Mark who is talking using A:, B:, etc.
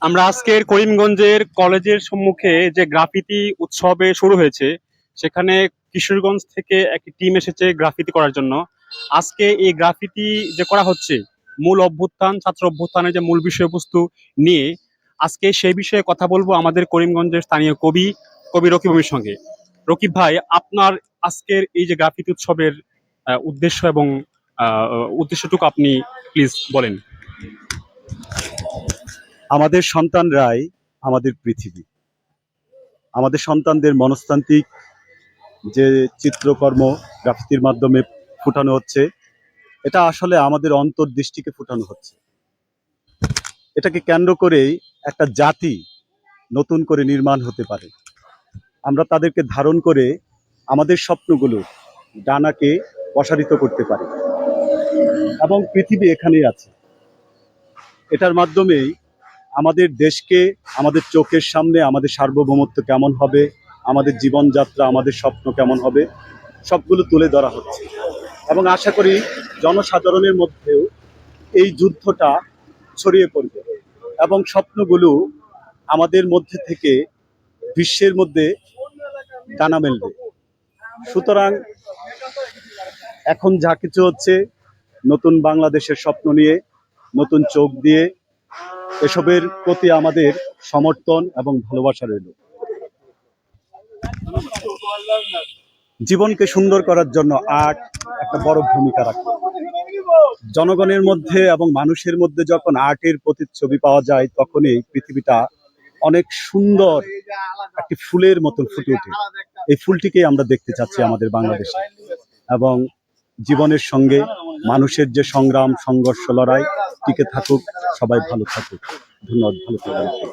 A: আমরা আজকের করিমগঞ্জের কলেজের সম্মুখে যে গ্রাফিতি উৎসবে শুরু হয়েছে, সেখানে কিশোরগঞ্জ থেকে একটি টিম এসেছে গ্রাফিতি করার জন্য। আজকে এই গ্রাফিতি যে করা হচ্ছে, মূল অভ্যুত্থান, ছাত্র অভ্যুত্থানের যে মূল বিষয়বস্তু নিয়ে আজকে সেই বিষয়ে কথা বলবো আমাদের করিমগঞ্জের স্থানীয় কবি কবি রকিব আমির সঙ্গে। রকিব ভাই, আপনার আজকের এই যে গ্রাফিতি উৎসবের উদ্দেশ্য এবং উদ্দেশ্যটুকু আপনি প্লিজ বলেন।
B: আমাদের সন্তানরাই আমাদের পৃথিবী। আমাদের সন্তানদের মনস্তান্ত্রিক যে চিত্রকর্ম গ্রাফিতির মাধ্যমে ফুটানো হচ্ছে, এটা আসলে আমাদের অন্তর্দৃষ্টিকে ফুটানো হচ্ছে। এটাকে কেন্দ্র করেই একটা জাতি নতুন করে নির্মাণ হতে পারে। আমরা তাদেরকে ধারণ করে আমাদের স্বপ্নগুলো ডানাকে প্রসারিত করতে পারি, এবং পৃথিবী এখানেই আছে। এটার মাধ্যমেই আমাদের দেশকে, আমাদের চোখের সামনে আমাদের সার্বভৌমত্ব কেমন হবে, আমাদের জীবনযাত্রা, আমাদের স্বপ্ন কেমন হবে, সবগুলো তুলে ধরা হচ্ছে। এবং আশা করি জনসাধারণের মধ্যেও এই যুদ্ধটা ছড়িয়ে পড়বে এবং স্বপ্নগুলো আমাদের মধ্যে থেকে বিশ্বের মধ্যে ডানা মেলবে। সুতরাং এখন যা কিছু হচ্ছে, নতুন বাংলাদেশের স্বপ্ন নিয়ে, নতুন চোখ দিয়ে, এসবের প্রতি আমাদের সমর্থন এবং ভালোবাসা রইল। জীবনকে সুন্দর করার জন্য আর্ট একটা বড় ভূমিকা রাখে। জনগণের মধ্যে এবং মানুষের মধ্যে যখন আর্টের প্রতিচ্ছবি পাওয়া যায়, তখনই পৃথিবীটা অনেক সুন্দর একটি ফুলের মতন ফুটে ওঠে। এই ফুলটিকেই আমরা দেখতে চাচ্ছি আমাদের বাংলাদেশে। এবং জীবনের সঙ্গে মানুষের যে সংগ্রাম, সংঘর্ষ, লড়াই টিকে থাকুক। সবাই ভালো থাকুক। ধন্যবাদ। ভালো থাকবেন।